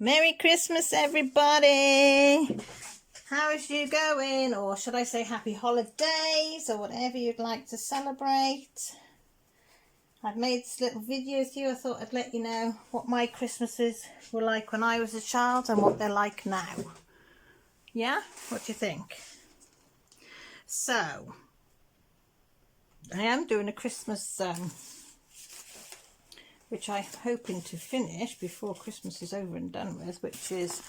Merry Christmas, everybody! How's you going? Or should I say happy holidays, or whatever you'd like to celebrate. I've made this little video with you. I thought I'd let you know what my Christmases were like when I was a child and what they're like now. Yeah? What do you think? So, I am doing a Christmas which I'm hoping to finish before Christmas is over and done with, which is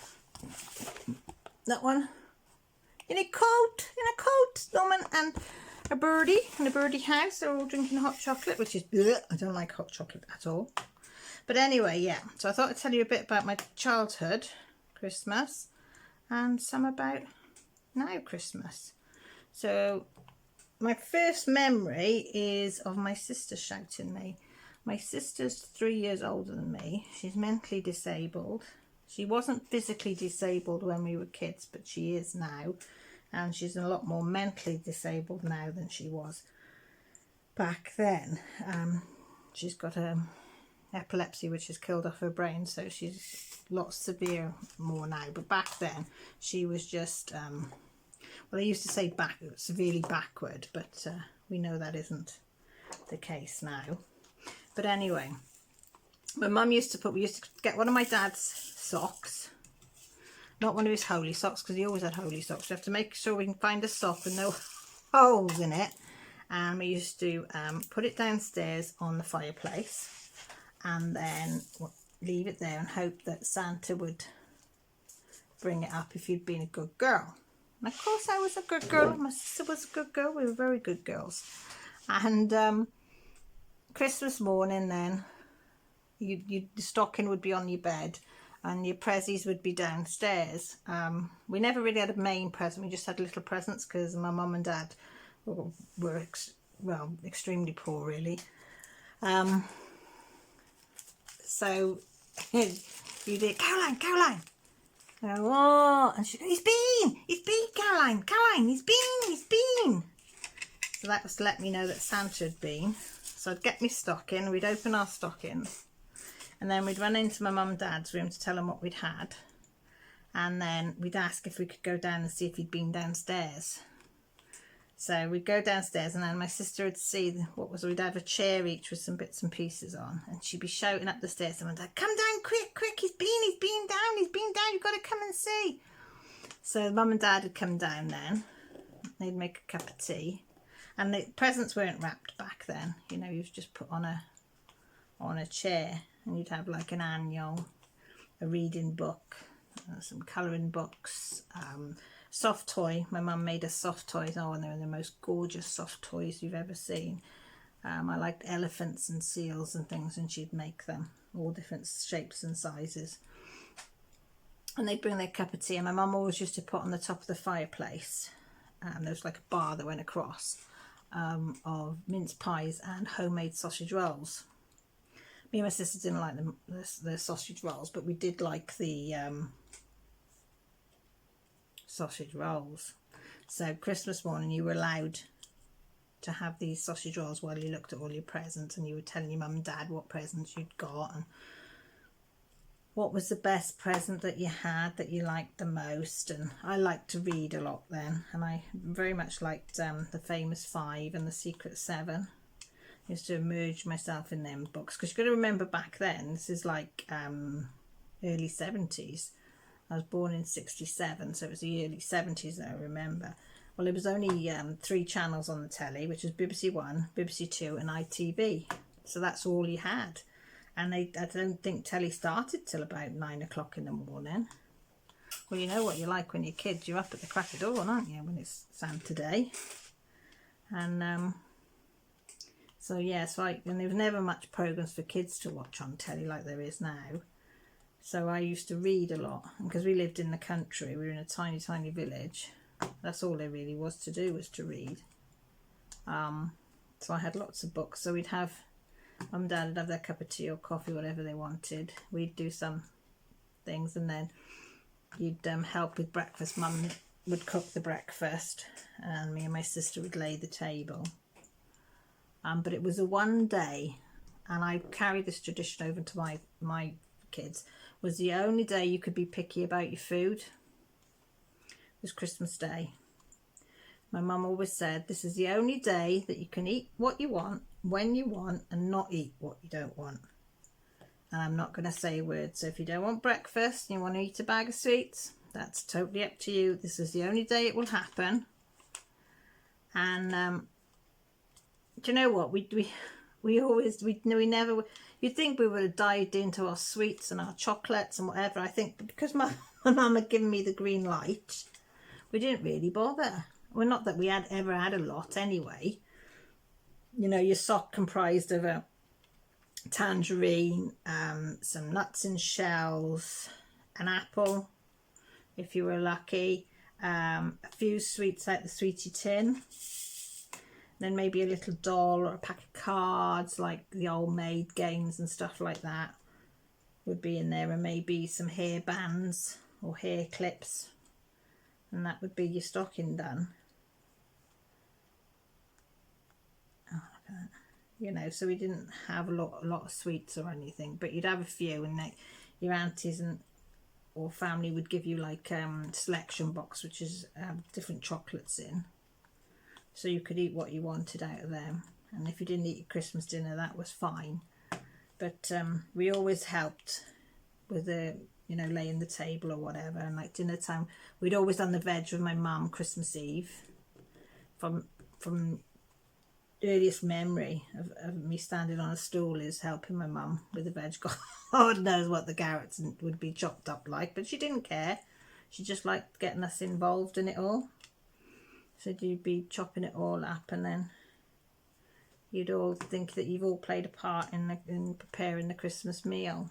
that one. In a coat, Norman and a birdie in a birdie house. They're all drinking hot chocolate, which is bleh. I don't like hot chocolate at all. But anyway, yeah. So I thought I'd tell you a bit about my childhood Christmas and some about now Christmas. So my first memory is of my sister shouting me. My sister's 3 years older than me. She's mentally disabled. She wasn't physically disabled when we were kids, but she is now. And she's a lot more mentally disabled now than she was back then. She's got epilepsy, which has killed off her brain, so she's a lot severe more now. But back then, she was just, well, they used to say severely backward, but we know that isn't the case now. But anyway, my mum we used to get one of my dad's socks, not one of his holy socks, because he always had holy socks. We have to make sure we can find a sock with no holes in it. And we used to put it downstairs on the fireplace and then leave it there and hope that Santa would bring it up if you'd been a good girl. And of course I was a good girl. My sister was a good girl. We were very good girls. And Christmas morning then, the stocking would be on your bed and your prezzies would be downstairs. We never really had a main present. We just had little presents because my mum and dad were extremely poor, really. So you did, Caroline. Oh, and she, he's been, Caroline, he's been. So that was to let me know that Santa had been. So I'd get my stocking, we'd open our stockings, and then we'd run into my mum and dad's room to tell them what we'd had. And then we'd ask if we could go down and see if he'd been downstairs. So we'd go downstairs, and then my sister would see we'd have a chair each with some bits and pieces on, and she'd be shouting up the stairs to my dad, come down quick, he's been down, you've got to come and see. So mum and dad would come down then, they'd make a cup of tea. And the presents weren't wrapped back then, you know, you was just put on a chair, and you'd have like an annual, a reading book, some colouring books, soft toy. My mum made us soft toys. Oh, and they were the most gorgeous soft toys you've ever seen. I liked elephants and seals and things, and she'd make them all different shapes and sizes. And they'd bring their cup of tea, and my mum always used to put on the top of the fireplace. There was like a bar that went across. Of mince pies and homemade sausage rolls. Me and my sister didn't like the sausage rolls, but we did like the sausage rolls. So Christmas morning you were allowed to have these sausage rolls while you looked at all your presents, and you were telling your mum and dad what presents you'd got and what was the best present that you had that you liked the most. And I liked to read a lot then, and I very much liked the Famous Five and the Secret Seven. I used to immerse myself in them books, because you've got to remember back then, this is like early 70s. I was born in 67, so it was the early 70s that I remember. Well, there was only 3 channels on the telly, which was BBC One, BBC Two and ITV. So that's all you had. And I don't think telly started till about 9 o'clock in the morning. Well, you know what you're like when you're kids. You're up at the crack of dawn, aren't you, when it's Santa Day? And so yeah, and there was never much programs for kids to watch on telly like there is now. So I used to read a lot. And because we lived in the country, we were in a tiny, tiny village. That's all there really was to do, was to read. So I had lots of books. So we'd have... Mum and Dad would have their cup of tea or coffee, whatever they wanted. We'd do some things, and then you'd help with breakfast. Mum would cook the breakfast, and me and my sister would lay the table. But it was a one day, and I carried this tradition over to my kids, was the only day you could be picky about your food. It was Christmas Day. My mum always said, this is the only day that you can eat what you want, when you want, and not eat what you don't want. And I'm not going to say a word. So if you don't want breakfast and you want to eat a bag of sweets, that's totally up to you. This is the only day it will happen. And do you know what? We never, you'd think we would have dived into our sweets and our chocolates and whatever. I think because my mum had given me the green light, we didn't really bother. Well, not that we had ever had a lot anyway. You know, your sock comprised of a tangerine, some nuts and shells, an apple, if you were lucky, a few sweets like the sweetie tin, then maybe a little doll or a pack of cards like the old maid games and stuff like that would be in there, and maybe some hair bands or hair clips, and that would be your stocking done. Oh, look at that. You know, so we didn't have a lot of sweets or anything, but you'd have a few, and like your aunties or family would give you like selection box, which is different chocolates in, so you could eat what you wanted out of them. And if you didn't eat your Christmas dinner, that was fine. But we always helped with the, you know, laying the table or whatever. And like dinner time, we'd always done the veg with my mum Christmas Eve. From earliest memory of me standing on a stool is helping my mum with the veg. God knows what the carrots would be chopped up like, but she didn't care. She just liked getting us involved in it all. So you'd be chopping it all up, and then you'd all think that you've all played a part in preparing the Christmas meal.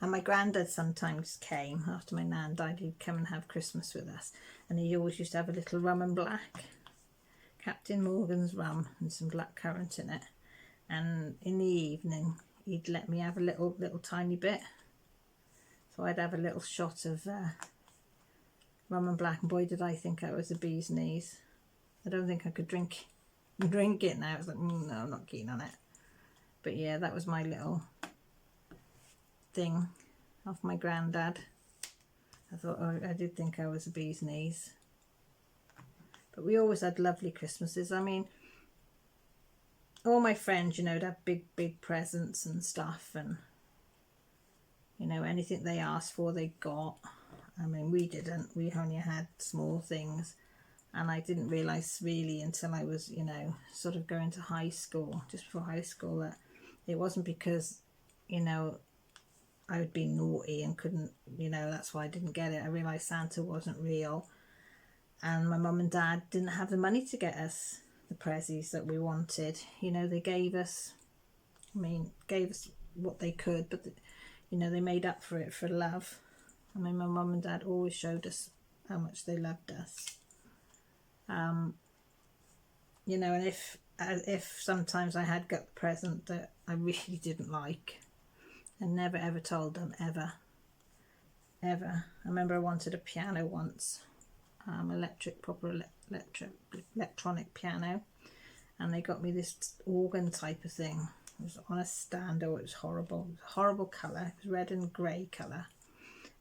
And my granddad sometimes came after my nan died. He'd come and have Christmas with us, and he always used to have a little rum and black, Captain Morgan's rum, and some blackcurrant in it. And in the evening he'd let me have a little tiny bit, so I'd have a little shot of rum and black, and boy did I think I was a bee's knees. I don't think I could drink it now. I was like, no, I'm not keen on it. But yeah, that was my little thing off my granddad. I thought, oh, I did think I was a bee's knees. But we always had lovely Christmases. I mean, all my friends, you know, would have big presents and stuff, and you know, anything they asked for they got. I mean, we didn't. We only had small things, and I didn't realise really until I was, you know, sort of going to high school, just before high school, that it wasn't because, you know, I would be naughty and couldn't, you know, that's why I didn't get it. I realised Santa wasn't real, and my mum and dad didn't have the money to get us the prezzies that we wanted. You know, they gave us what they could, but you know, they made up for it for love. I mean, my mum and dad always showed us how much they loved us. You know, and if sometimes I had got the present that I really didn't like, I never ever told them, ever. I remember I wanted a piano once, electronic piano, and they got me this organ type of thing. It was on a stand. Oh, it was horrible. It was a horrible colour. It was red and grey colour.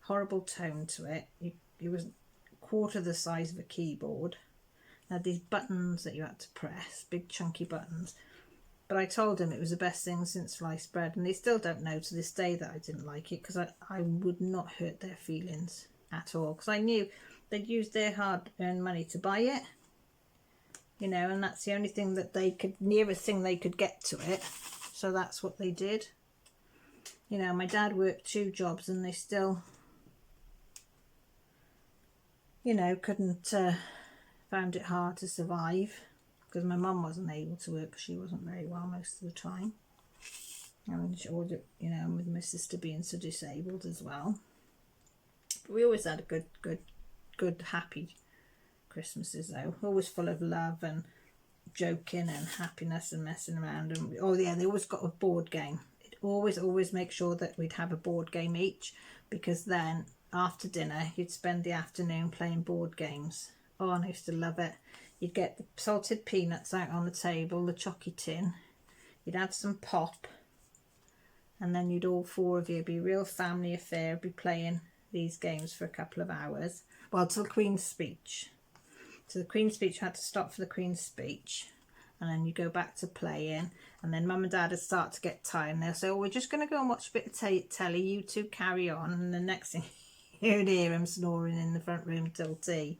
Horrible tone to it. It was a quarter the size of a keyboard. It had these buttons that you had to press, big chunky buttons. But I told them it was the best thing since sliced bread, and they still don't know to this day that I didn't like it, because I would not hurt their feelings at all, because I knew they'd used their hard-earned money to buy it, you know, and that's the only thing that they could, nearest thing they could get to it, so that's what they did. You know, my dad worked 2 jobs, and they still, you know, couldn't, found it hard to survive, because my mum wasn't able to work because she wasn't very well most of the time. And she ordered, you know, with my sister being so disabled as well. But we always had a good, happy Christmases though. Always full of love and joking and happiness and messing around. And oh yeah, they always got a board game. It always make sure that we'd have a board game each, because then after dinner you'd spend the afternoon playing board games. Oh, and I used to love it. You'd get the salted peanuts out on the table, the chocky tin. You'd add some pop, and then you'd all four of you be a real family affair, be playing these games for a couple of hours. Well, till the Queen's speech. So the Queen's speech, you had to stop for the Queen's speech, and then you go back to playing, and then Mum and Dad would start to get tired, and they'll say, oh, we're just going to go and watch a bit of telly, you two carry on, and the next thing you'd hear them snoring in the front room till tea.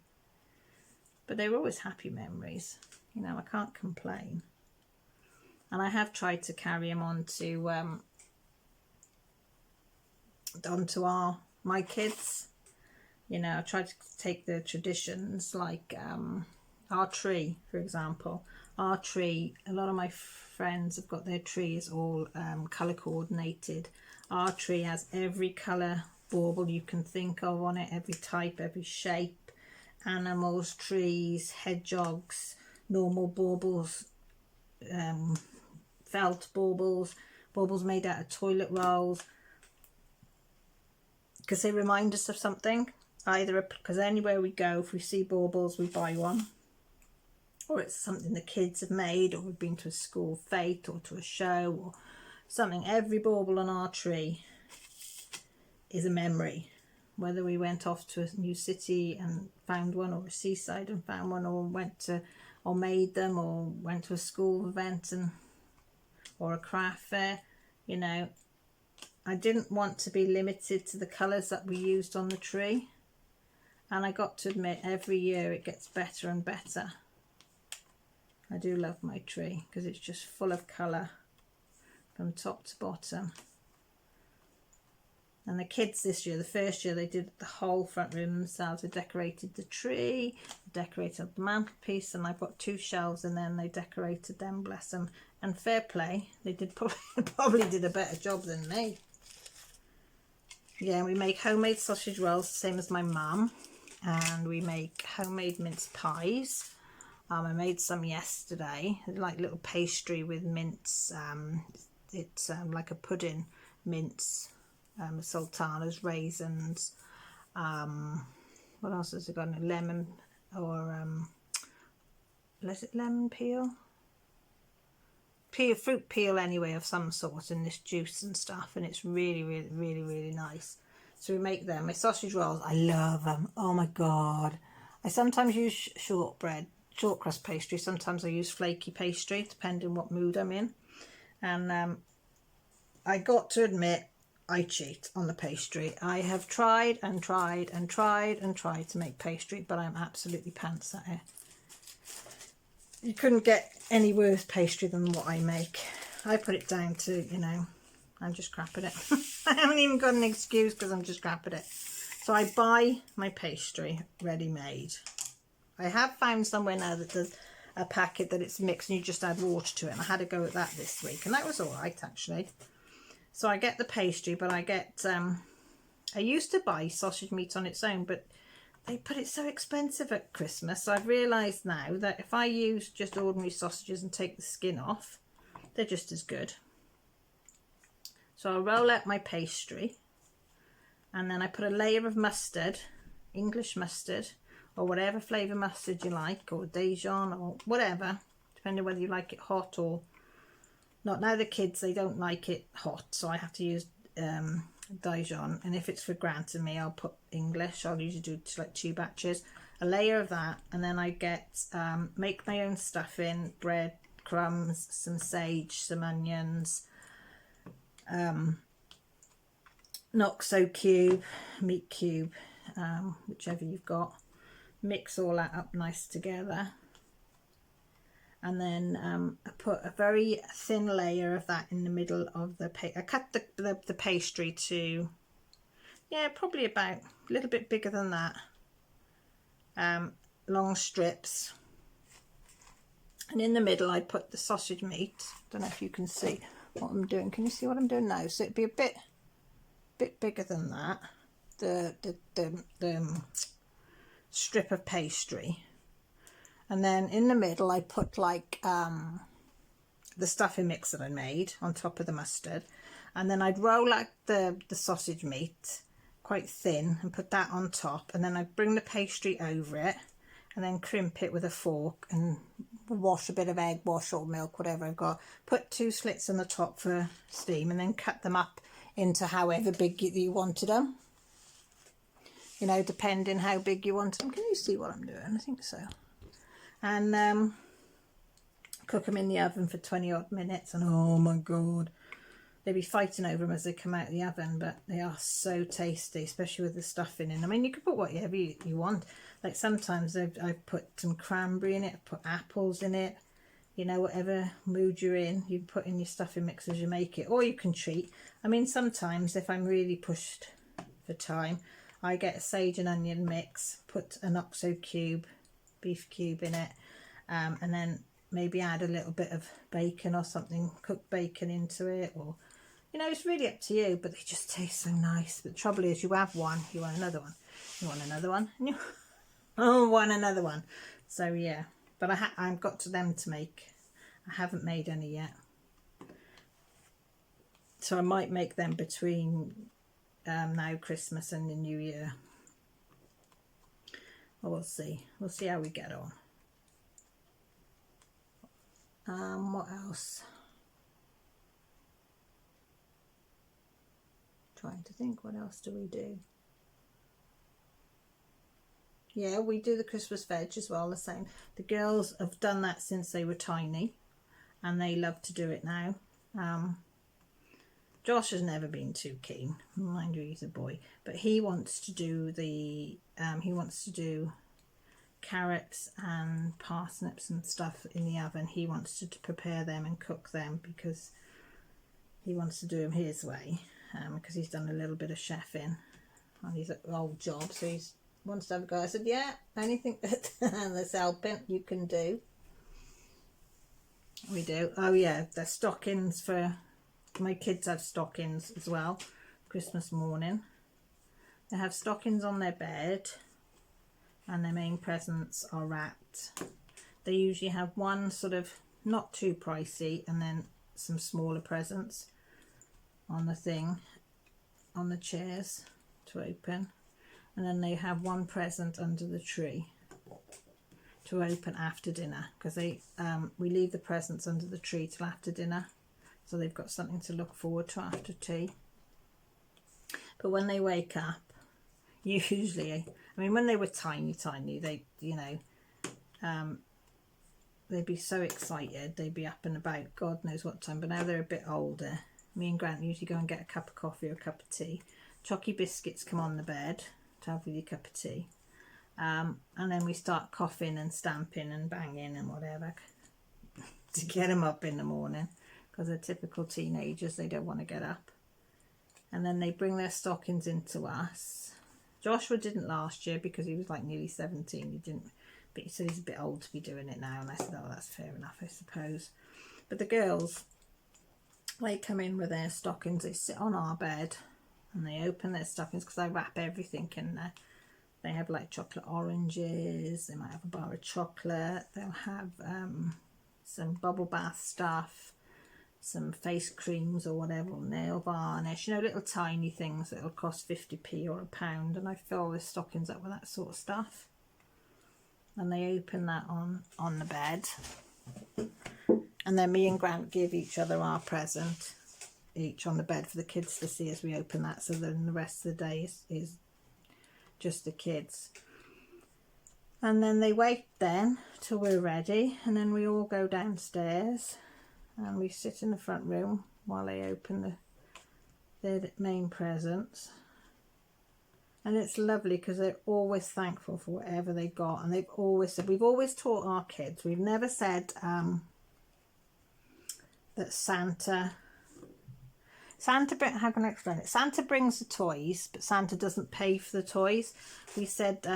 But they were always happy memories, you know, I can't complain. And I have tried to carry them on to my kids. You know, I tried to take the traditions, like our tree, for example. Our tree, a lot of my friends have got their trees all colour coordinated. Our tree has every colour bauble you can think of on it, every type, every shape. Animals, trees, hedgehogs, normal baubles, felt baubles, baubles made out of toilet rolls, because they remind us of something. Either because anywhere we go, if we see baubles, we buy one, or it's something the kids have made, or we've been to a school fete or to a show or something. Every bauble on our tree is a memory, whether we went off to a new city and found one, or a seaside and found one, or went to, or made them, or went to a school event and or a craft fair. You know, I didn't want to be limited to the colours that we used on the tree. And I got to admit, every year it gets better and better. I do love my tree because it's just full of colour from top to bottom. And the kids this year, the first year, they did the whole front room themselves. They decorated the tree, decorated the mantelpiece, and I've got 2 shelves in there, and they decorated them, bless them. And fair play, they did probably did a better job than me. Yeah, we make homemade sausage rolls, same as my mum. And we make homemade mince pies. I made some yesterday, like little pastry with mince. It's like a pudding mince, sultanas, raisins. What else has it got? Lemon, or is it lemon peel? Fruit peel anyway of some sort, in this juice and stuff, and it's really, really, really, really nice. So we make them. My sausage rolls, I love them. Oh my God. I sometimes use short crust pastry. Sometimes I use flaky pastry, depending what mood I'm in. And I got to admit, I cheat on the pastry. I have tried and tried and tried and tried to make pastry, but I'm absolutely pants at it. You couldn't get any worse pastry than what I make. I put it down to, you know, I'm just crap at it. I haven't even got an excuse because I'm just crap at it. So I buy my pastry ready-made. I have found somewhere now that there's a packet that it's mixed and you just add water to it. And I had a go at that this week, and that was all right, actually. So I get the pastry, but I get... I used to buy sausage meat on its own, but they put it so expensive at Christmas. So I've realised now that if I use just ordinary sausages and take the skin off, they're just as good. So I'll roll out my pastry, and then I put a layer of mustard, English mustard, or whatever flavour mustard you like, or Dijon, or whatever, depending whether you like it hot or not. Now the kids, they don't like it hot, so I have to use Dijon, and if it's for Grant and me, I'll put English. I'll usually do like 2 batches, a layer of that, and then I get make my own stuffing, bread, crumbs, some sage, some onions, Noxo cube, meat cube, whichever you've got. Mix all that up nice together, and then I put a very thin layer of that in the middle of the I cut the pastry to, yeah, probably about a little bit bigger than that, long strips, and in the middle I put the sausage meat. Don't know if you can see what I'm doing. Can you see what I'm doing now? So it'd be a bit bigger than that, the strip of pastry, and then in the middle I put like the stuffing mix that I made on top of the mustard, and then I'd roll out the sausage meat quite thin and put that on top, and then I'd bring the pastry over it and then crimp it with a fork and wash, a bit of egg wash or milk, whatever I've got, put 2 slits on the top for steam, and then cut them up into however big you wanted them, you know, depending how big you want them. Can you see what I'm doing? I think so. And cook them in the oven for 20 odd minutes, and oh my god, they'd be fighting over them as they come out of the oven, but they are so tasty, especially with the stuffing in. I mean, you can put whatever you want. Like sometimes I've put some cranberry in it, I've put apples in it, you know, whatever mood you're in, you put in your stuffing mix as you make it, or you can treat. I mean, sometimes if I'm really pushed for time, I get a sage and onion mix, put an OXO cube, beef cube in it, and then maybe add a little bit of bacon or something, cooked bacon into it, or, you know, it's really up to you, but they just taste so nice. But the trouble is, you have one, you want another one, you want another one, and you want another one. So yeah, but I've got to them to make. I haven't made any yet, so I might make them between now Christmas and the New Year. Well, we'll see how we get on. What else? Trying to think, what else do we do? Yeah, we do the Christmas veg as well, the same. The girls have done that since they were tiny, and they love to do it now. Josh has never been too keen, mind you, he's a boy, but he wants to do the carrots and parsnips and stuff in the oven. He wants to prepare them and cook them because he wants to do them his way, because he's done a little bit of chefing on his old job, so he wants to have a go. I said, yeah, anything that's helping you can do. We do. Oh yeah, the stockings for my kids have stockings as well. Christmas morning they have stockings on their bed, and their main presents are wrapped. They usually have one sort of not too pricey, and then some smaller presents on the thing, on the chairs to open, and then they have one present under the tree to open after dinner, because we leave the presents under the tree till after dinner, so they've got something to look forward to after tea. But when they wake up, usually, I mean, when they were tiny, they, you know, they'd be so excited, they'd be up and about God knows what time. But now they're a bit older, me and Grant usually go and get a cup of coffee or a cup of tea. Chalky biscuits come on the bed to have with your cup of tea, and then we start coughing and stamping and banging and whatever to get them up in the morning, because they're typical teenagers, they don't want to get up. And then they bring their stockings into us. Joshua didn't last year because he was like nearly 17. He didn't, but he said he's a bit old to be doing it now. And I said, oh, that's fair enough, I suppose. But the girls, they come in with their stockings. They sit on our bed and they open their stockings, because I wrap everything in there. They have like chocolate oranges. They might have a bar of chocolate. They'll have some bubble bath stuff, some face creams or whatever, or nail varnish, you know, little tiny things that'll cost 50p or £1, and I fill the stockings up with that sort of stuff. And they open that on the bed, and then me and Grant give each other our present, each on the bed, for the kids to see as we open that, so then the rest of the day is just the kids. And then they wait then till we're ready, and then we all go downstairs and we sit in the front room while they open their main presents. And it's lovely because they're always thankful for whatever they got, and they've always said, we've always taught our kids, we've never said that Santa, how can I explain it? Santa brings the toys, but Santa doesn't pay for the toys. We said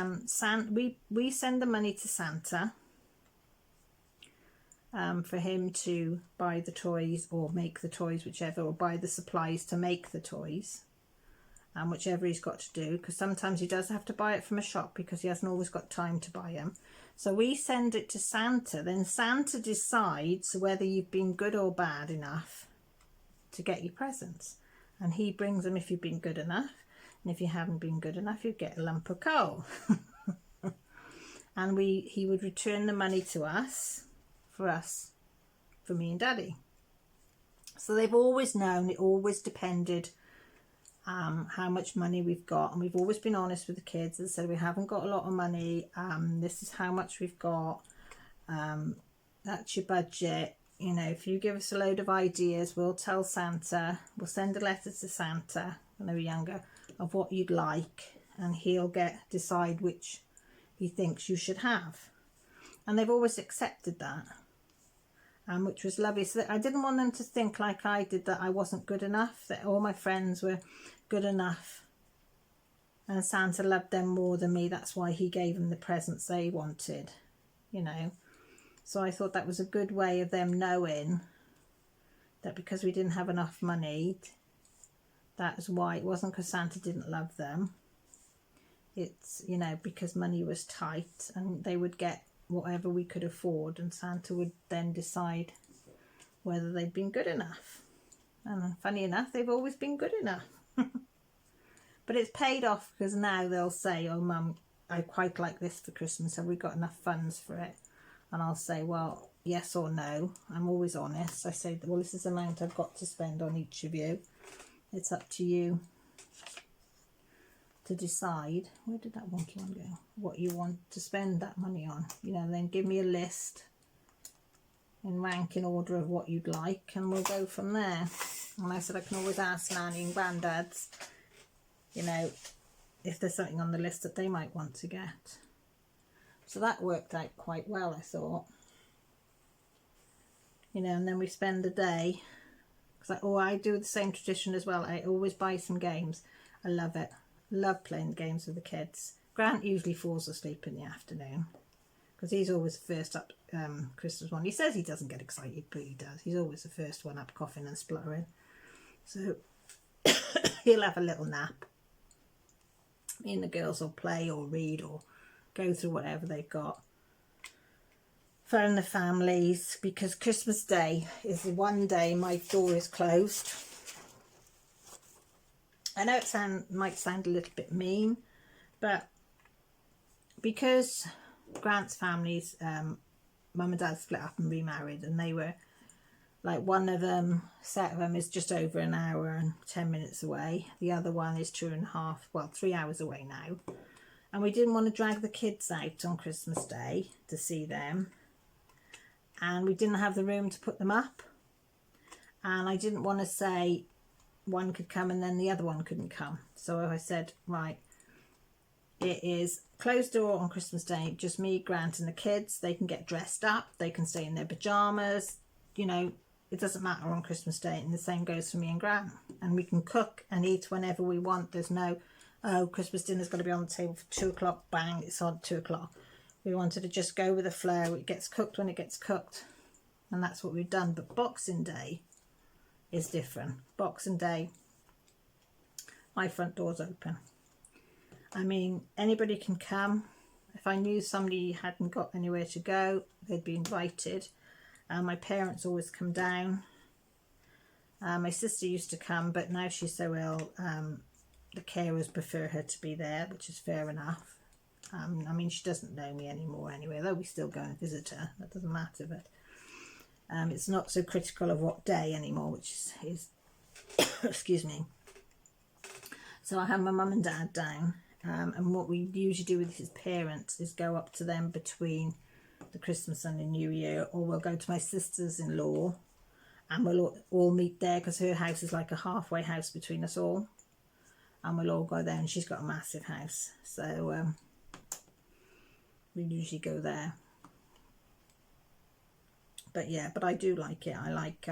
we send the money to Santa for him to buy the toys or make the toys, whichever, or buy the supplies to make the toys, whichever he's got to do, because sometimes he does have to buy it from a shop because he hasn't always got time to buy them. So we send it to Santa, then Santa decides whether you've been good or bad enough to get your presents, and he brings them if you've been good enough, and if you haven't been good enough, you get a lump of coal. And he would return the money to us for us, for me and Daddy. So they've always known, it always depended how much money we've got, and we've always been honest with the kids and said we haven't got a lot of money, this is how much we've got, that's your budget. You know, if you give us a load of ideas, we'll tell Santa, we'll send a letter to Santa when they were younger of what you'd like, and he'll decide which he thinks you should have. And they've always accepted that, which was lovely. So I didn't want them to think like I did, that I wasn't good enough, that all my friends were good enough and Santa loved them more than me. That's why he gave them the presents they wanted, you know. So I thought that was a good way of them knowing that because we didn't have enough money, that was why. It wasn't because Santa didn't love them. It's, you know, because money was tight and they would get whatever we could afford, and Santa would then decide whether they'd been good enough. And funny enough, they've always been good enough. But it's paid off, because now they'll say, oh Mum, I quite like this for Christmas, have we got enough funds for it? And I'll say, well, yes or no. I'm always honest. I say, well, this is the amount I've got to spend on each of you. It's up to you to decide. Where did that wonky one go? What you want to spend that money on. You know, then give me a list in ranking order of what you'd like, and we'll go from there. And I said I can always ask Nanny and Grandad's, you know, if there's something on the list that they might want to get. So that worked out quite well, I thought. You know, and then we spend the day, because I do the same tradition as well. I always buy some games. I love it. Love playing games with the kids. Grant usually falls asleep in the afternoon, because he's always the first up Christmas one. He says he doesn't get excited, but he does. He's always the first one up, coughing and spluttering. So he'll have a little nap. Me and the girls will play or read or go through whatever they've got. Phone the families, because Christmas Day is the one day my door is closed. I know it might sound a little bit mean, but because Grant's family's mum and dad split up and remarried, and they were like, one of them, set of them is just over an hour and 10 minutes away. The other one is 2.5, well, 3 hours away now. And we didn't want to drag the kids out on Christmas Day to see them. And we didn't have the room to put them up. And I didn't want to say one could come and then the other one couldn't come. So I said, right, it is closed door on Christmas Day, just me, Grant and the kids. They can get dressed up, they can stay in their pyjamas, you know, it doesn't matter on Christmas Day. And the same goes for me and Grant. And we can cook and eat whenever we want. There's no, oh, Christmas dinner's got to be on the table for 2 o'clock, bang, it's on 2 o'clock. We wanted to just go with the flow. It gets cooked when it gets cooked. And that's what we've done. But Boxing Day is different. Boxing Day, my front door's open. I mean, anybody can come. If I knew somebody hadn't got anywhere to go, they'd be invited. My parents always come down. My sister used to come, but now she's so ill, the carers prefer her to be there, which is fair enough. I mean, she doesn't know me anymore anyway, though we still go and visit her. That doesn't matter, but it's not so critical of what day anymore, which is excuse me. So I have my mum and dad down, and what we usually do with his parents is go up to them between the Christmas and the New Year, or we'll go to my sister's-in-law and we'll all meet there, because her house is like a halfway house between us all, and we'll all go there, and she's got a massive house, so we usually go there. But yeah, but I do like it. I like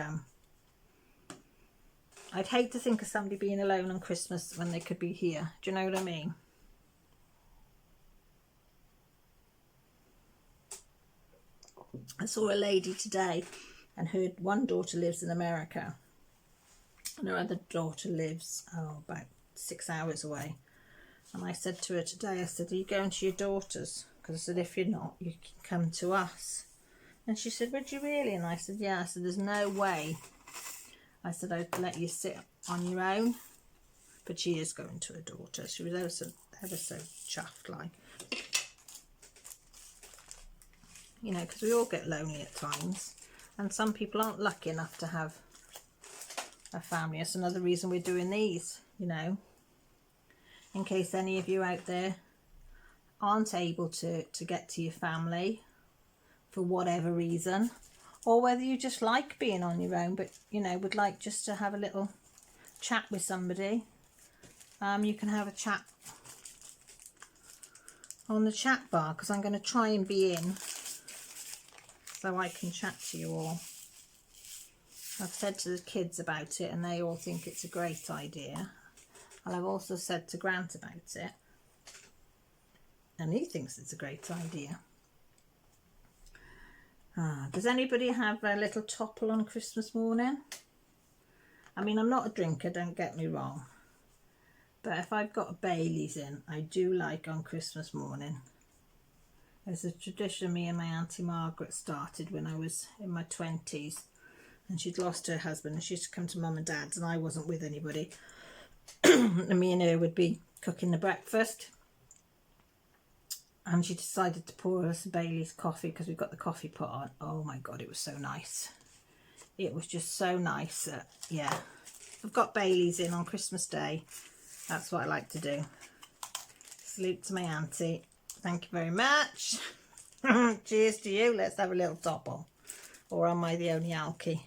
I'd hate to think of somebody being alone on Christmas when they could be here. Do you know what I mean? I saw a lady today, and her one daughter lives in America and her other daughter lives about 6 hours away. And I said to her today, I said, are you going to your daughter's? Because I said, if you're not, you can come to us. And she said, would you really? And I said, yeah. I said, there's no way. I said, I'd let you sit on your own. But she is going to her daughter. She was ever so chuffed, like. you know, because we all get lonely at times, and some people aren't lucky enough to have a family. That's another reason we're doing these, you know, in case any of you out there aren't able to get to your family for whatever reason, or whether you just like being on your own, but, you know, would like just to have a little chat with somebody. You can have a chat on the chat bar, because I'm going to try and be in so I can chat to you all. I've said to the kids about it and they all think it's a great idea, and I've also said to Grant about it and he thinks it's a great idea. Does anybody have a little topple on Christmas morning? I mean, I'm not a drinker, don't get me wrong, but if I've got a Baileys in, I do like on Christmas morning. It's a tradition me and my Auntie Margaret started when I was in my 20s, and she'd lost her husband and she used to come to Mum and Dad's and I wasn't with anybody. And me and her would be cooking the breakfast, and she decided to pour us a Baileys coffee because we've got the coffee pot on. Oh my God, it was so nice. It was just so nice. Yeah, I've got Baileys in on Christmas Day. That's what I like to do. Salute to my auntie. Thank you very much. Cheers to you. Let's have a little topple. Or am I the only alky?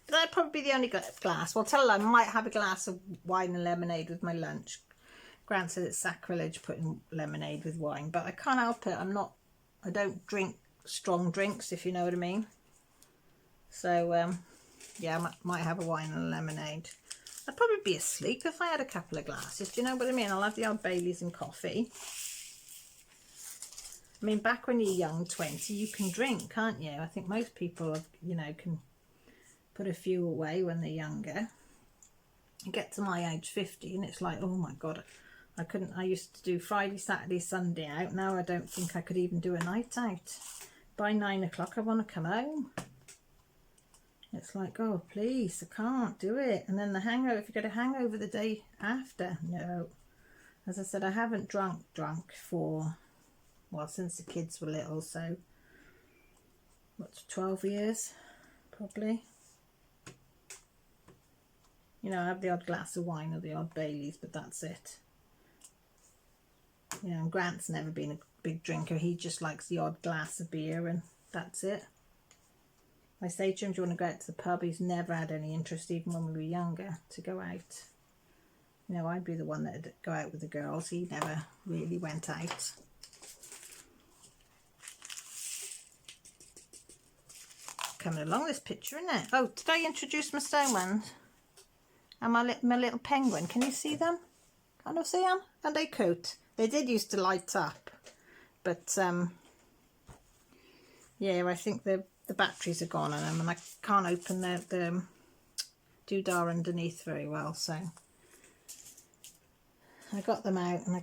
But I'd probably be the only glass. Well, tell her I might have a glass of wine and lemonade with my lunch. Grant said it's sacrilege putting lemonade with wine, but I can't help it. I don't drink strong drinks, if you know what I mean. So, yeah, I might have a wine and a lemonade. I'd probably be asleep if I had a couple of glasses. Do you know what I mean? I'll have the odd Baileys and coffee. I mean, back when you're young, 20, you can drink, can't you? I think most people, you know, can put a few away when they're younger. You get to my age, 50, and it's like, oh my God, I used to do Friday, Saturday, Sunday out. Now I don't think I could even do a night out. By 9 o'clock, I want to come home. It's like, oh, please, I can't do it. And then the hangover, if you get a hangover the day after, no. As I said, I haven't drunk for, well, since the kids were little, so, what's 12 years, probably. You know, I have the odd glass of wine or the odd Baileys, but that's it. You know, and Grant's never been a big drinker. He just likes the odd glass of beer, and that's it. I say to him, do you want to go out to the pub? He's never had any interest, even when we were younger, to go out. You know, I'd be the one that'd go out with the girls. He never really went out. Coming along, this picture, isn't it? Oh, did I introduce my stone ones? And my little penguin. Can you see them? Can you see them? And they cute. They did used to light up. But, yeah, I think the batteries are gone on them, and I can't open the doodah underneath very well, so I got them out, and I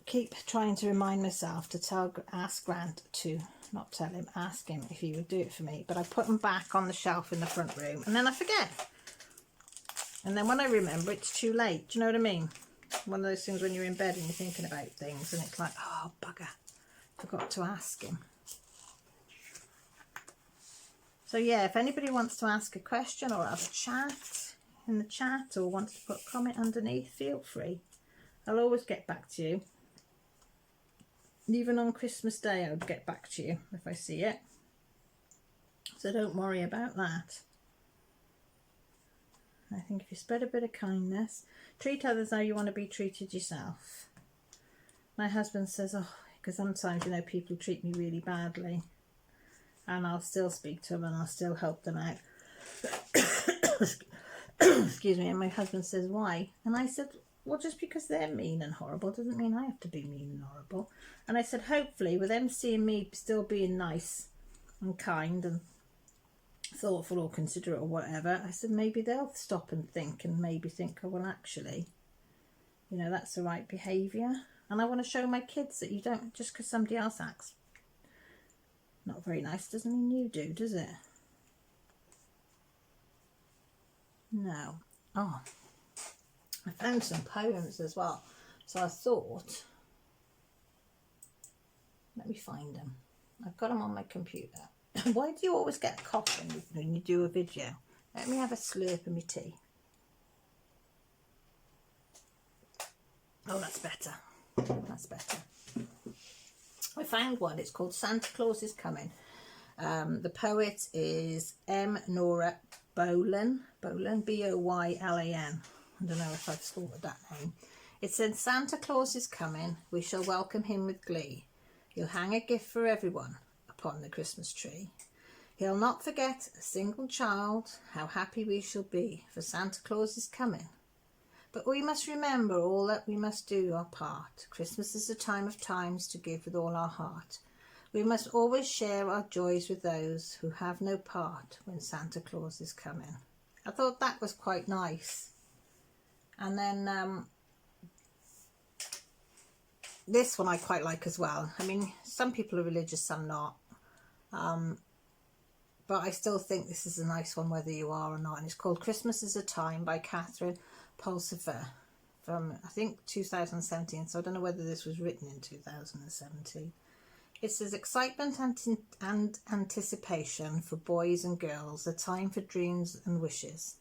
keep trying to remind myself to ask Grant to, not tell him, ask him if he would do it for me, but I put them back on the shelf in the front room, and then I forget, and then when I remember, it's too late. Do you know what I mean? One of those things when you're in bed and you're thinking about things, and it's like, oh bugger, forgot to ask him. So yeah, if anybody wants to ask a question or have a chat in the chat, or wants to put a comment underneath, feel free. I'll always get back to you. Even on Christmas Day, I would get back to you if I see it. So don't worry about that. I think if you spread a bit of kindness, treat others how you want to be treated yourself. My husband says, oh, because sometimes, you know, people treat me really badly. And I'll still speak to them and I'll still help them out. Excuse me. And my husband says, why? And I said, well, just because they're mean and horrible doesn't mean I have to be mean and horrible. And I said, hopefully, with them seeing me still being nice and kind and thoughtful or considerate or whatever, I said, maybe they'll stop and think, and maybe think, oh, well, actually, you know, that's the right behaviour. And I want to show my kids that you don't, just because somebody else acts not very nice doesn't mean you do, does it? No. Oh, I found some poems as well. So I thought, let me find them. I've got them on my computer. Why do you always get a cough when you do a video? Let me have a slurp of my tea. Oh, that's better. That's better. I found one. It's called Santa Claus is Coming. The poet is M. Nora Bolan, B-O-Y-L-A-N. I don't know if I've slaughtered that name. It said, Santa Claus is coming. We shall welcome him with glee. He'll hang a gift for everyone upon the Christmas tree. He'll not forget a single child. How happy we shall be, for Santa Claus is coming. But we must remember all that we must do our part. Christmas is a time of times to give with all our heart. We must always share our joys with those who have no part when Santa Claus is coming. I thought that was quite nice. And then this one I quite like as well. I mean, some people are religious, some not. But I still think this is a nice one whether you are or not. And it's called Christmas is a Time by Catherine Pulsifer from, I think, 2017. So I don't know whether this was written in 2017. It says, excitement and anticipation for boys and girls, a time for dreams and wishes,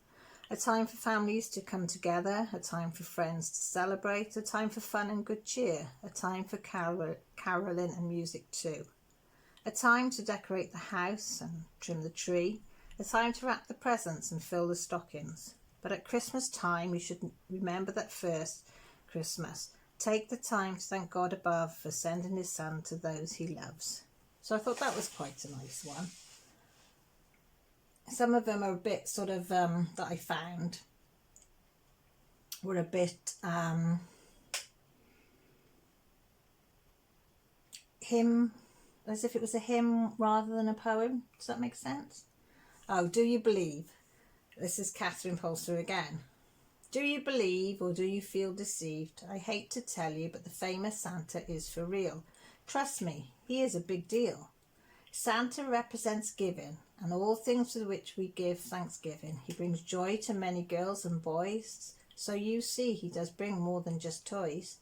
a time for families to come together, a time for friends to celebrate, a time for fun and good cheer, a time for caroling and music too, a time to decorate the house and trim the tree, a time to wrap the presents and fill the stockings. But at Christmas time, we should remember that first Christmas, take the time to thank God above for sending his son to those he loves. So I thought that was quite a nice one. Some of them are a bit sort of, that I found, were a bit hymn, as if it was a hymn rather than a poem. Does that make sense? Oh, do you believe? This is Catherine Pulsifer again. Do you believe or do you feel deceived? I hate to tell you, but the famous Santa is for real. Trust me, he is a big deal. Santa represents giving and all things for which we give thanksgiving. He brings joy to many girls and boys. So you see, he does bring more than just toys.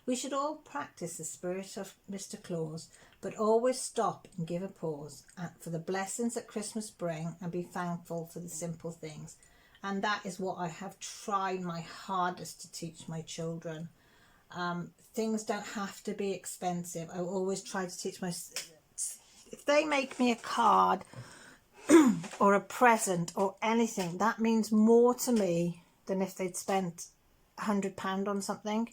We should all practice the spirit of Mr. Claus, but always stop and give a pause for the blessings that Christmas bring and be thankful for the simple things. And that is what I have tried my hardest to teach my children. Things don't have to be expensive. I always try to teach my... If they make me a card or a present or anything, that means more to me than if they'd spent £100 on something.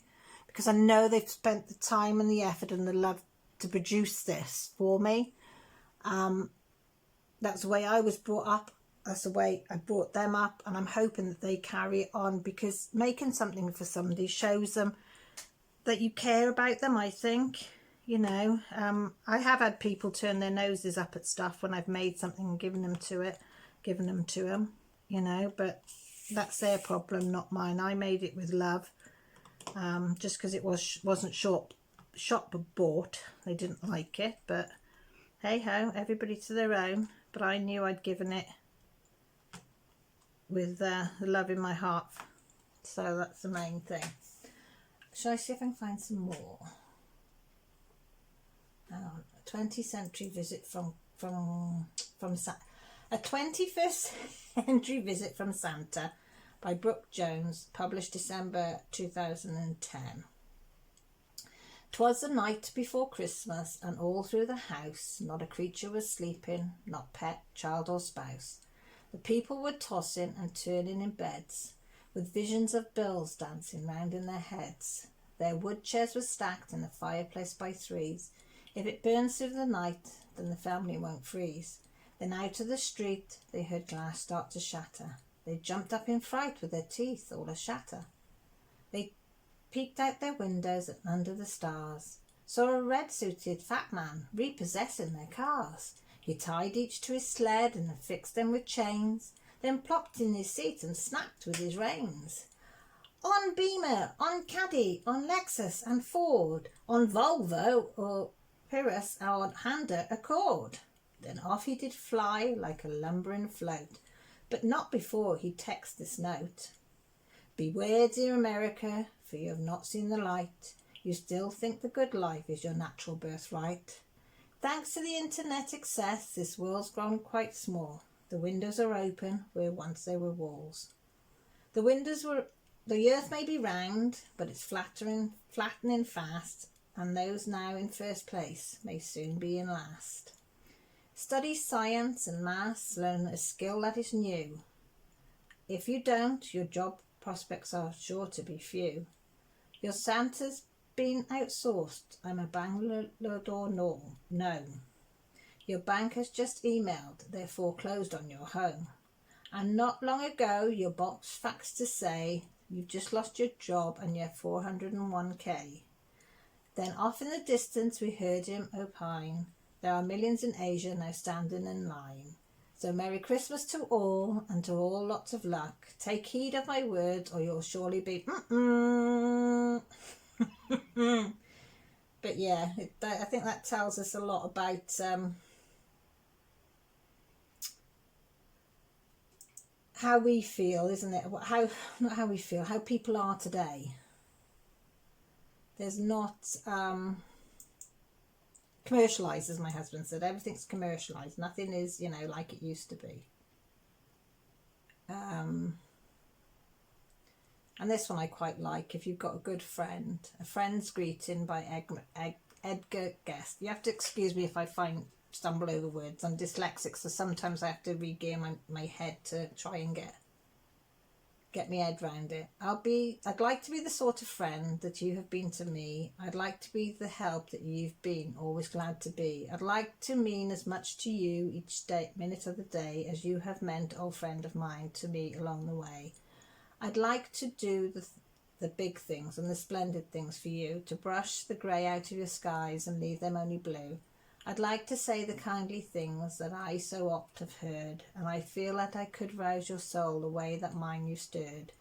Because I know they've spent the time and the effort and the love to produce this for me. That's the way I was brought up. That's the way I brought them up, and I'm hoping that they carry it on, because making something for somebody shows them that you care about them, I think. You know, I have had people turn their noses up at stuff when I've made something and given them to them, you know, but that's their problem, not mine. I made it with love, just because it wasn't shop bought. They didn't like it, but hey ho, everybody to their own. But I knew I'd given it with the love in my heart, so that's the main thing. Shall I see if I can find some more? A 20th century visit from a 21st century visit from Santa by Brooke Jones, published December 2010. 'Twas the night before Christmas, and all through the house not a creature was sleeping, not pet, child or spouse. The people were tossing and turning in beds, with visions of bills dancing round in their heads. Their wood chairs were stacked in the fireplace by threes. If it burns through the night, then the family won't freeze. Then out of the street they heard glass start to shatter. They jumped up in fright with their teeth all a-shatter. They peeked out their windows and under the stars, saw a red-suited fat man repossessing their cars. He tied each to his sled and fixed them with chains, then plopped in his seat and snapped with his reins. On Beamer, on Caddy, on Lexus and Ford, on Volvo or Pyrrhus, on Honda Accord. Then off he did fly like a lumbering float, but not before he texted this note. Beware, dear America, for you have not seen the light. You still think the good life is your natural birthright. Thanks to the internet access, this world's grown quite small. The windows are open where once there were walls. The earth may be round, but it's flattening fast, and those now in first place may soon be in last. Study science and maths, learn a skill that is new. If you don't, your job prospects are sure to be few. Your Santa's been outsourced. I'm a Bangalore gnome. Your bank has just emailed they're foreclosed on your home. And not long ago, your boss faxed to say you've just lost your job and your 401k. Then off in the distance we heard him opine, there are millions in Asia now standing in line. So Merry Christmas to all, and to all lots of luck. Take heed of my words or you'll surely be But yeah, I think that tells us a lot about how we feel, isn't it? Not how we feel, how people are today. There's not commercialised, as my husband said. Everything's commercialised. Nothing is, like it used to be. And this one I quite like. If you've got a good friend, A Friend's Greeting by Edgar Guest. You have to excuse me if I stumble over words. I'm dyslexic, so sometimes I have to re-gear my head to try and get my head round it. I'd like to be the sort of friend that you have been to me. I'd like to be the help that you've been always glad to be. I'd like to mean as much to you each minute of the day as you have meant, old friend of mine, to me along the way. I'd like to do the big things and the splendid things for you, to brush the grey out of your skies and leave them only blue. I'd like to say the kindly things that I so oft have heard, and I feel that I could rouse your soul the way that mine you stirred.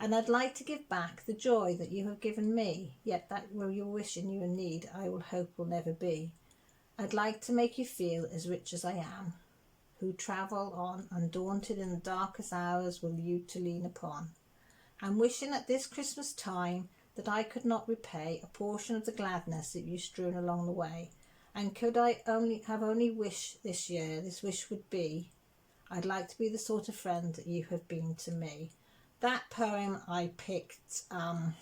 And I'd like to give back the joy that you have given me, yet that will your wish and your need I will hope will never be. I'd like to make you feel as rich as I am, who travel on undaunted in the darkest hours will you to lean upon. I'm wishing at this Christmas time that I could not repay a portion of the gladness that you strewn along the way. And could I only wish this year, this wish would be, I'd like to be the sort of friend that you have been to me. That poem I picked to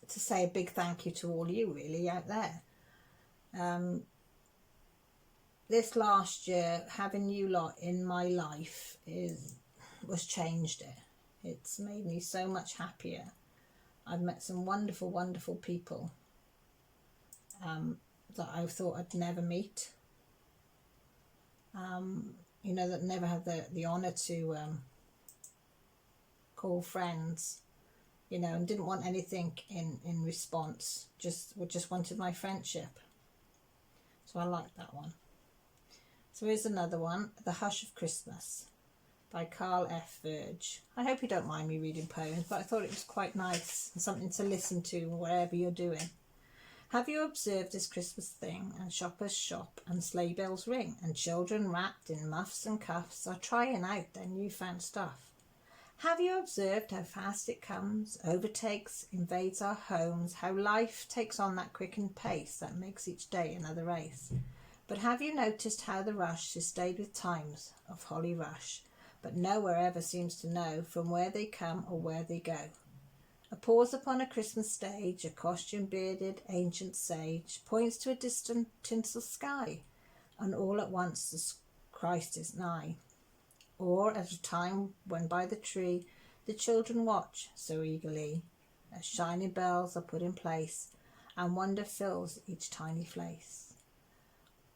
say a big thank you to all you really out there. This last year, having you lot in my life was changed it. It's made me so much happier. I've met some wonderful, wonderful people that I thought I'd never meet. That never had the honour to call friends, and didn't want anything in response. Just wanted my friendship. So I like that one. So here's another one, The Hush of Christmas by Carl F. Verge. I hope you don't mind me reading poems, but I thought it was quite nice and something to listen to whatever you're doing. Have you observed this Christmas thing, and shoppers shop, and sleigh bells ring, and children wrapped in muffs and cuffs are trying out their newfound stuff? Have you observed how fast it comes, overtakes, invades our homes, how life takes on that quickened pace that makes each day another race? But have you noticed how the rush is stayed with times of holly rush, but nowhere ever seems to know from where they come or where they go? A pause upon a Christmas stage, a costume-bearded ancient sage points to a distant tinsel sky, and all at once the Christ is nigh. Or at a time when by the tree the children watch so eagerly, as shining bells are put in place, and wonder fills each tiny place.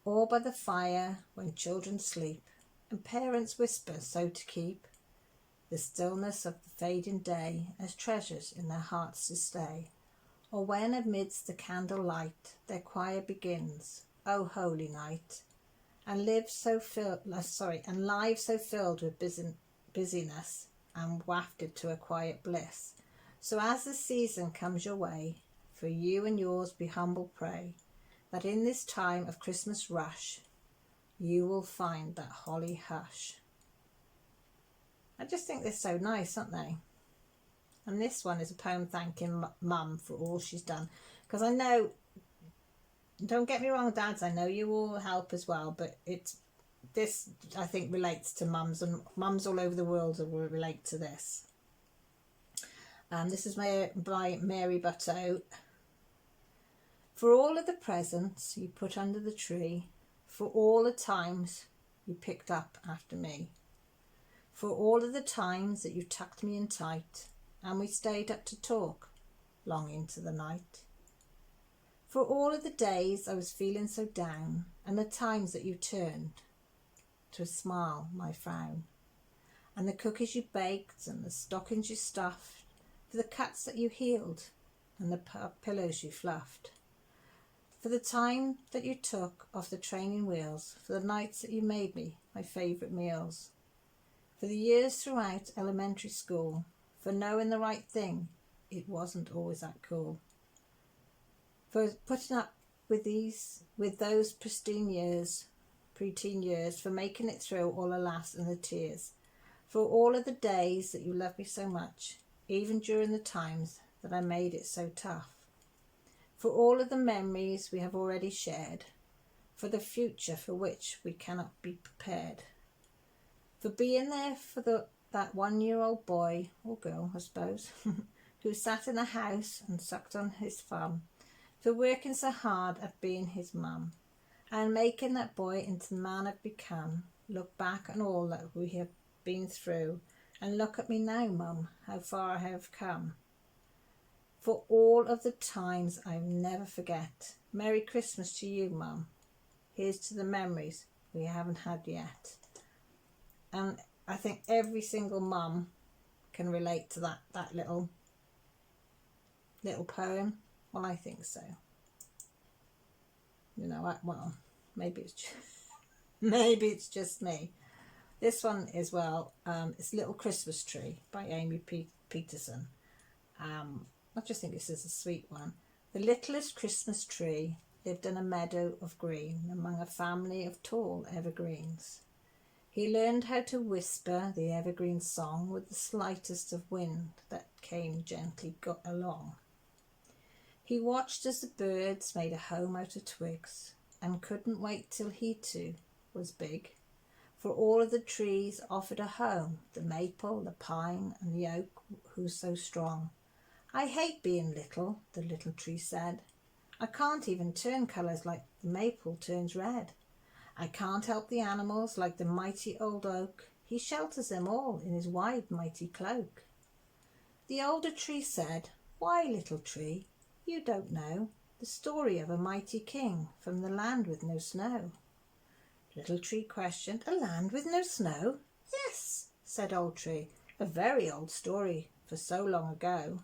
Or by the fire when children sleep, and parents whisper so to keep the stillness of the fading day as treasures in their hearts to stay. Or when amidst the candle light their choir begins, O holy night, and lives so filled with busyness and wafted to a quiet bliss. So as the season comes your way, for you and yours be humble pray, that in this time of Christmas rush you will find that holly hush. I just think they're so nice, aren't they? And this one is a poem thanking Mum for all she's done. Because I know don't get me wrong, dads, I know you all help as well, but this I think relates to mums, and mums all over the world will relate to this. This is by Mary Butto. For all of the presents you put under the tree, for all the times you picked up after me, for all of the times that you tucked me in tight and we stayed up to talk long into the night, for all of the days I was feeling so down and the times that you turned to a smile my frown, and the cookies you baked and the stockings you stuffed, for the cuts that you healed and the pillows you fluffed, for the time that you took off the training wheels, for the nights that you made me my favourite meals, for the years throughout elementary school, for knowing the right thing, it wasn't always that cool, for putting up with those pristine years, preteen years, for making it through all the laughs and the tears, for all of the days that you loved me so much, even during the times that I made it so tough, for all of the memories we have already shared, for the future for which we cannot be prepared, for being there for that 1-year-old boy, or girl I suppose, who sat in the house and sucked on his thumb, for working so hard at being his mum, and making that boy into the man I've become. Look back on all that we have been through, and look at me now, mum, how far I have come. For all of the times I'll never forget. Merry Christmas to you, mum. Here's to the memories we haven't had yet. And I think every single mum can relate to that little poem. Well, I think so. You know, well, maybe it's just me. This one as well. It's Little Christmas Tree by Amy Peterson. I just think this is a sweet one. The littlest Christmas tree lived in a meadow of green among a family of tall evergreens. He learned how to whisper the evergreen song with the slightest of wind that came gently along. He watched as the birds made a home out of twigs and couldn't wait till he too was big. For all of the trees offered a home, the maple, the pine and the oak, who's so strong. I hate being little, the little tree said. I can't even turn colours like the maple turns red. I can't help the animals like the mighty old oak. He shelters them all in his wide mighty cloak. The older tree said, why, little tree, you don't know the story of a mighty king from the land with no snow. Little tree questioned, a land with no snow? Yes, said old tree, a very old story for so long ago.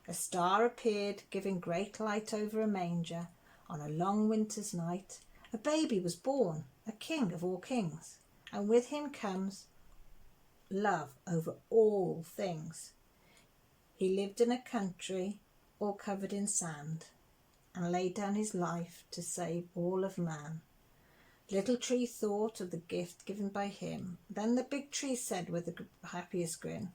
A star appeared, giving great light over a manger. On a long winter's night, a baby was born, a king of all kings, and with him comes love over all things. He lived in a country all covered in sand, and laid down his life to save all of man. Little tree thought of the gift given by him. Then the big tree said with the happiest grin,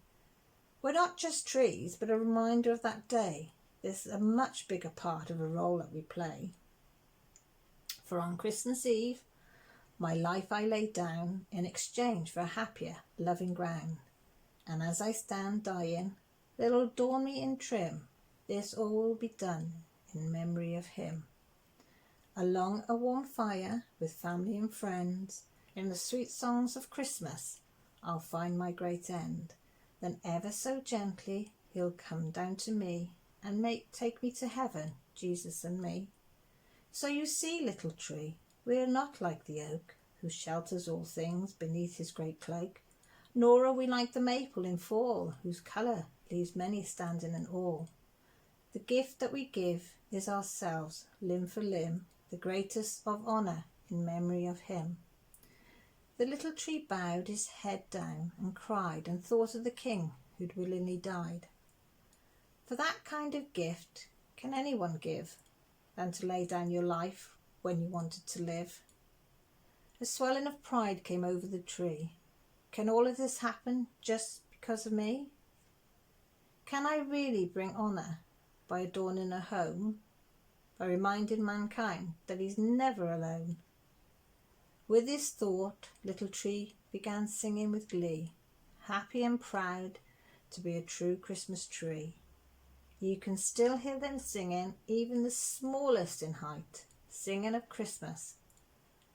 we're not just trees, but a reminder of that day. This is a much bigger part of a role that we play. For on Christmas Eve, my life I lay down in exchange for a happier, loving ground. And as I stand dying, they'll adorn me in trim. This all will be done in memory of him. Along a warm fire with family and friends, in the sweet songs of Christmas, I'll find my great end. Then ever so gently he'll come down to me and take me to heaven, Jesus and me. So you see, little tree, we are not like the oak, who shelters all things beneath his great cloak, nor are we like the maple in fall, whose colour leaves many standing in awe. The gift that we give is ourselves, limb for limb, the greatest of honour in memory of him. The little tree bowed his head down and cried and thought of the king who'd willingly died. For that kind of gift can anyone give than to lay down your life when you wanted to live? A swelling of pride came over the tree. Can all of this happen just because of me? Can I really bring honour by adorning a home, by reminding mankind that he's never alone. With this thought, Little Tree began singing with glee, happy and proud to be a true Christmas tree. You can still hear them singing, even the smallest in height, singing of Christmas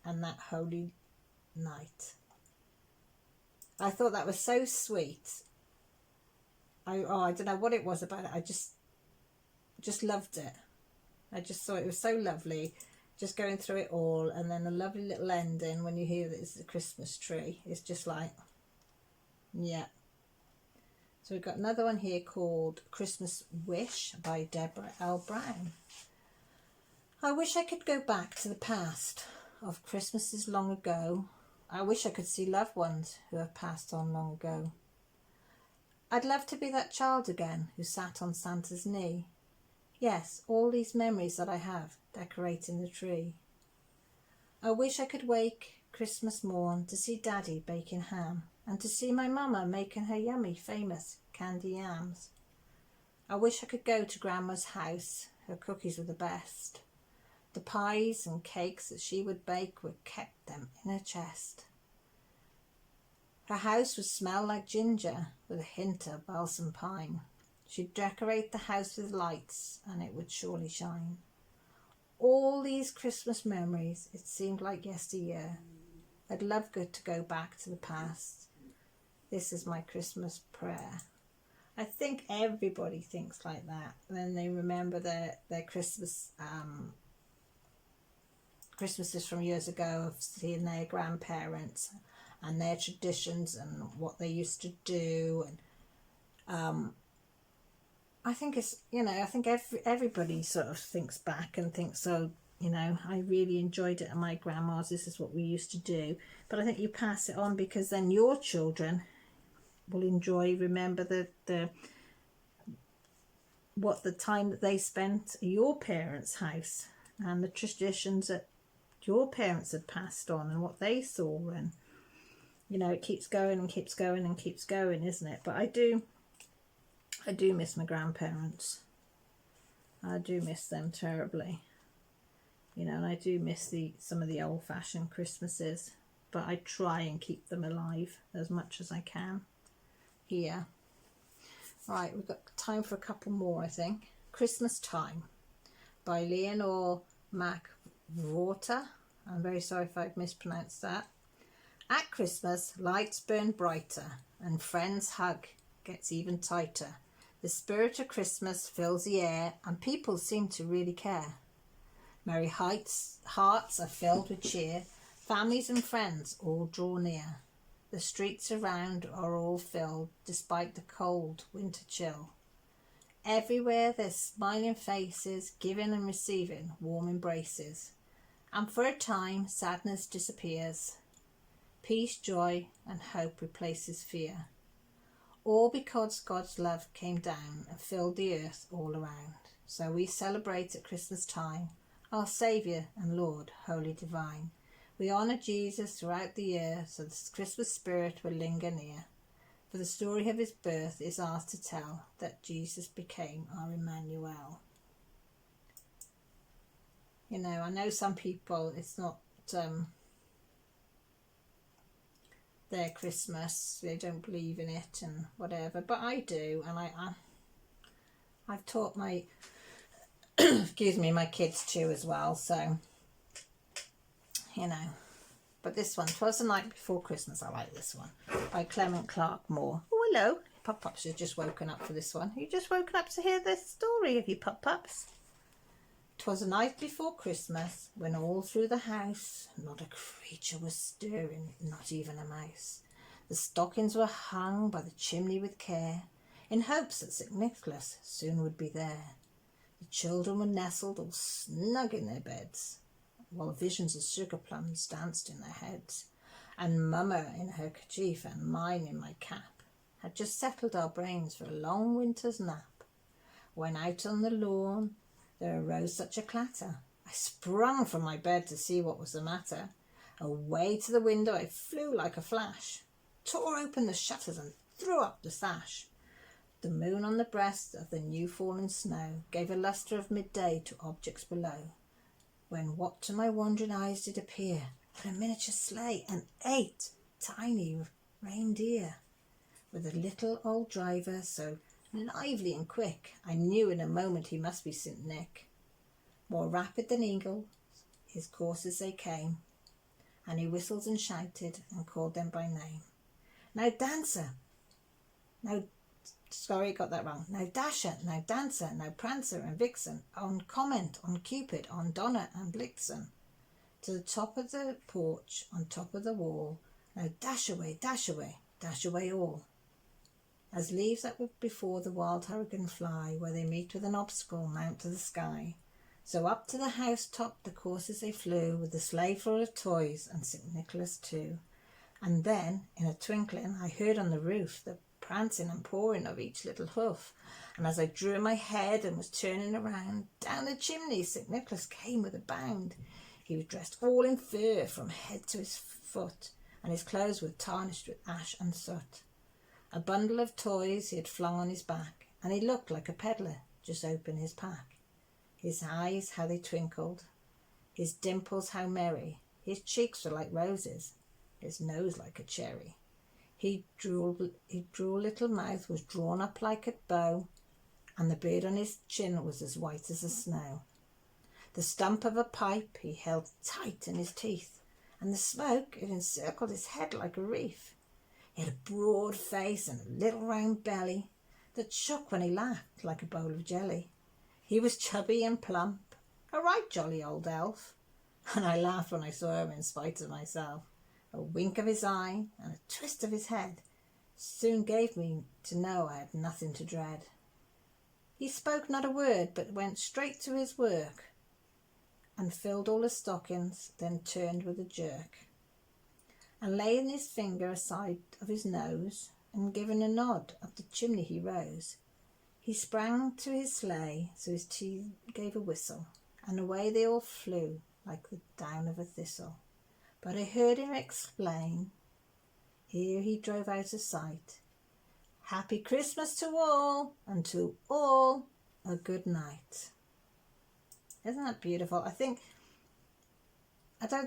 and that holy night. I thought that was so sweet. I don't know what it was about it. I just loved it. I just thought it was so lovely, just going through it all, and then a lovely little ending when you hear that it's a Christmas tree. It's just like, yeah. So we've got another one here called Christmas Wish by Deborah L. Brown. I wish I could go back to the past of Christmases long ago. I wish I could see loved ones who have passed on long ago. I'd love to be that child again who sat on Santa's knee. Yes, all these memories that I have decorating the tree. I wish I could wake Christmas morn to see Daddy baking ham and to see my mama making her yummy, famous candy yams. I wish I could go to Grandma's house. Her cookies were the best. The pies and cakes that she would bake were kept them in her chest. Her house would smell like ginger with a hint of balsam pine. She'd decorate the house with lights and it would surely shine. All these Christmas memories, it seemed like yesteryear. I'd love good to go back to the past. This is my Christmas prayer. I think everybody thinks like that when they remember their Christmases from years ago, of seeing their grandparents and their traditions and what they used to do. And I think it's, I think everybody sort of thinks back and thinks, oh, I really enjoyed it at my grandma's, this is what we used to do. But I think you pass it on, because then your children will remember the time that they spent at your parents' house and the traditions that your parents had passed on and what they saw. And it keeps going and keeps going and keeps going, isn't it? But I do miss my grandparents. I do miss them terribly, and I do miss some of the old-fashioned Christmases, but I try and keep them alive as much as I can here. Right, we've got time for a couple more, I think. Christmas Time by Leonore MacVorta. I'm very sorry if I've mispronounced that. At Christmas, lights burn brighter and friends' hug gets even tighter. The spirit of Christmas fills the air and people seem to really care. Merry hearts are filled with cheer. Families and friends all draw near. The streets around are all filled despite the cold winter chill. Everywhere there's smiling faces, giving and receiving warm embraces. And for a time sadness disappears. Peace, joy and hope replaces fear. All because God's love came down and filled the earth all around. So we celebrate at Christmas time our Saviour and Lord, Holy Divine. We honour Jesus throughout the year, so the Christmas spirit will linger near. For the story of his birth is ours to tell, that Jesus became our Emmanuel. I know some people, it's not their Christmas, they don't believe in it and whatever, but I do, and I've taught my my kids too as well, so but this one, 'Twas the Night Before Christmas, I like this one, by Clement Clarke Moore. Oh, hello, Pop-Pups have just woken up for this one. You just woken up to hear this story, have you, Pop-Pups? 'Twas the night before Christmas, when all through the house not a creature was stirring, not even a mouse. The stockings were hung by the chimney with care, in hopes that St. Nicholas soon would be there. The children were nestled all snug in their beds, while visions of sugar plums danced in their heads, and Mama in her kerchief and mine in my cap had just settled our brains for a long winter's nap, when out on the lawn there arose such a clatter. I sprung from my bed to see what was the matter. Away to the window I flew like a flash, tore open the shutters and threw up the sash. The moon on the breast of the new fallen snow gave a lustre of midday to objects below, when what to my wondering eyes did appear but a miniature sleigh and 8 tiny reindeer, with a little old driver so lively and quick, I knew in a moment he must be St. Nick. More rapid than eagle, his coursers they came, and he whistled and shouted and called them by name. Now Dancer, now got that wrong. Now Dasher, now Dancer, now Prancer and Vixen, on Comet, on Cupid, on Donner and Blitzen, to the top of the porch, on top of the wall. Now dash away, dash away all. As leaves that would before the wild hurricane fly, where they meet with an obstacle, mount to the sky. So up to the house-top the coursers they flew, with the sleigh full of toys and St. Nicholas too. And then, in a twinkling, I heard on the roof the prancing and pawing of each little hoof, and as I drew my head and was turning around, down the chimney St. Nicholas came with a bound. He was dressed all in fur from head to his foot, and his clothes were tarnished with ash and soot. A bundle of toys he had flung on his back, and he looked like a peddler just opened his pack. His eyes, how they twinkled, his dimples how merry, his cheeks were like roses, his nose like a cherry. His droll little mouth was drawn up like a bow, and the beard on his chin was as white as the snow. The stump of a pipe he held tight in his teeth, and the smoke, it encircled his head like a wreath. He had a broad face and a little round belly that shook when he laughed like a bowl of jelly. He was chubby and plump, a right jolly old elf, and I laughed when I saw him in spite of myself. A wink of his eye and a twist of his head soon gave me to know I had nothing to dread. He spoke not a word, but went straight to his work, and filled all the stockings, then turned with a jerk, and laying his finger aside of his nose, and giving a nod up the chimney he rose. He sprang to his sleigh, so his teeth gave a whistle, and away they all flew like the down of a thistle. But I heard him explain, ere he drove out of sight, Happy Christmas to all, and to all a good night. Isn't that beautiful? I don't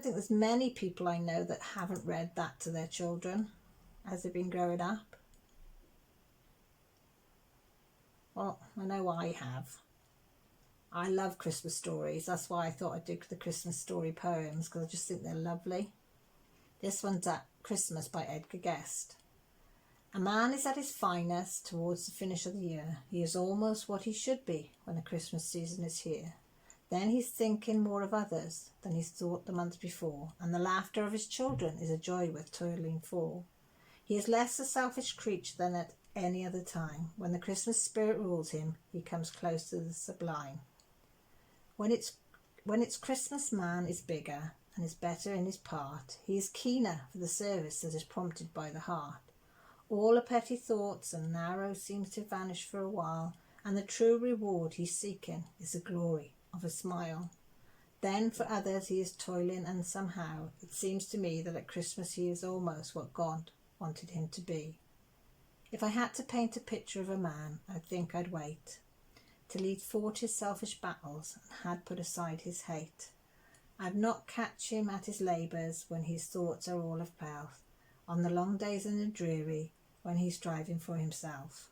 think there's many people I know that haven't read that to their children as they've been growing up. Well, I know I have. I love Christmas stories. That's why I thought I'd do the Christmas story poems, because I just think they're lovely. This one's At Christmas by Edgar Guest. A man is at his finest towards the finish of the year. He is almost what he should be when the Christmas season is here. Then he's thinking more of others than he's thought the month before, and the laughter of his children is a joy worth toiling for. He is less a selfish creature than at any other time. When the Christmas spirit rules him, he comes close to the sublime. When it's Christmas, man is bigger and is better in his part. He is keener for the service that is prompted by the heart. All the petty thoughts and narrow seems to vanish for a while, and the true reward he's seeking is the glory of a smile. Then for others he is toiling, and somehow it seems to me that at Christmas he is almost what God wanted him to be. If I had to paint a picture of a man, I think I'd wait till he'd fought his selfish battles and had put aside his hate. I'd not catch him at his labours when his thoughts are all of pelf, on the long days and the dreary, when he's striving for himself.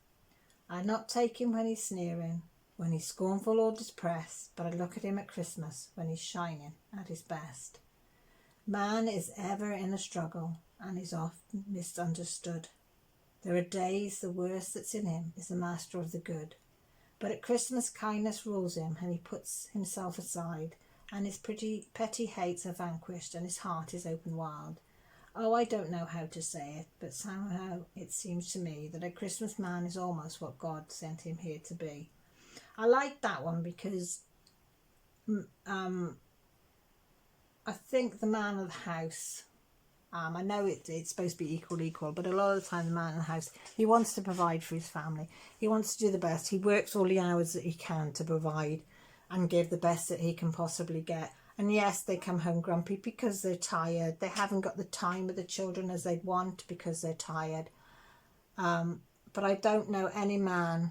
I'd not take him when he's sneering, when he's scornful or depressed, but I'd look at him at Christmas when he's shining at his best. Man is ever in a struggle and is often misunderstood. There are days the worst that's in him is the master of the good. But at Christmas kindness rules him, and he puts himself aside, and his petty hates are vanquished, and his heart is open wild. Oh, I don't know how to say it, but somehow it seems to me that a Christmas man is almost what God sent him here to be. I like that one because I think the man of the house, I know it's supposed to be equal, but a lot of the time the man in the house, he wants to provide for his family. He wants to do the best. He works all the hours that he can to provide and give the best that he can possibly get. And yes, they come home grumpy because they're tired. They haven't got the time with the children as they'd want because they're tired. but I don't know any man,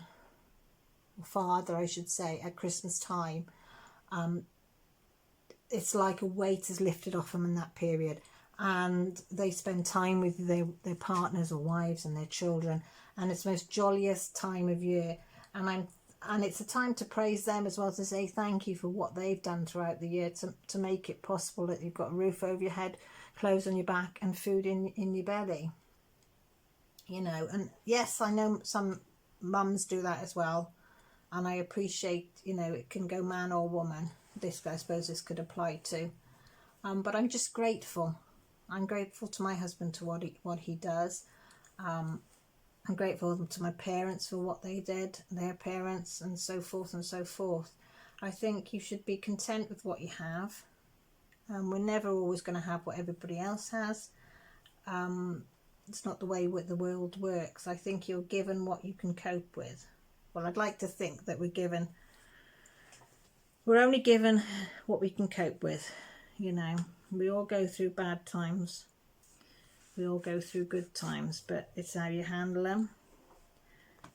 or father I should say, at Christmas time. It's like a weight is lifted off them in that period, and they spend time with their partners or wives and their children, and it's the most jolliest time of year. And it's a time to praise them as well, to say thank you for what they've done throughout the year to make it possible that you've got a roof over your head, clothes on your back, and food in your belly. You know, and yes, I know some mums do that as well, and I appreciate, you know, it can go man or woman. This, I suppose, this could apply to. But I'm just grateful. I'm grateful to my husband to what he does. I'm grateful to my parents for what they did, their parents, and so forth and so forth. I think you should be content with what you have. We're never always going to have what everybody else has. It's not the way the world works. I think you're given what you can cope with. Well, I'd like to think that we're only given what we can cope with. You know, we all go through bad times. We all go through good times, but it's how you handle them.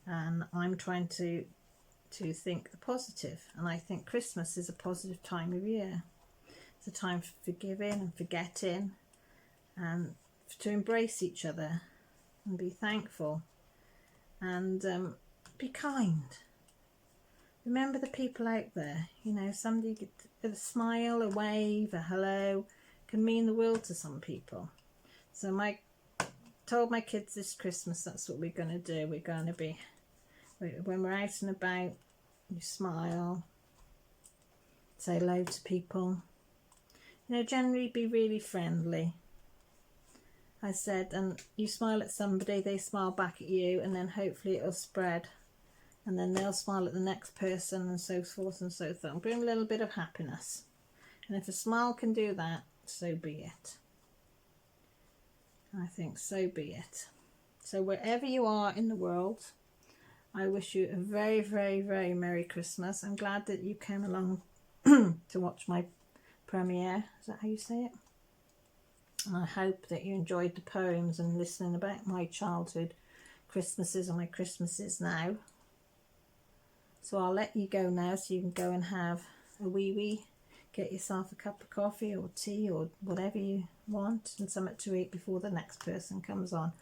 And I'm trying to think the positive. And I think Christmas is a positive time of year. It's a time for forgiving and forgetting, and to embrace each other and be thankful, and be kind. Remember the people out there. You know, somebody with a smile, a wave, a hello can mean the world to some people. So I told my kids this Christmas that's what we're going to do. We're going to be, when we're out and about, you smile, say hello to people. You know, generally be really friendly. I said, and you smile at somebody, they smile back at you, and then hopefully it'll spread, and then they'll smile at the next person, and so forth and so on. Bring a little bit of happiness, and if a smile can do that, so be it. I think so be it. So wherever you are in the world, I wish you a very, very, very Merry Christmas. I'm glad that you came along to watch my premiere. Is that how you say it? And I hope that you enjoyed the poems and listening about my childhood Christmases and my Christmases now. So I'll let you go now so you can go and have a wee, get yourself a cup of coffee or tea or whatever you want, and something to eat before the next person comes on.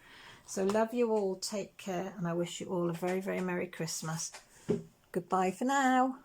So love you all, take care, and I wish you all a very, very Merry Christmas. Goodbye for now.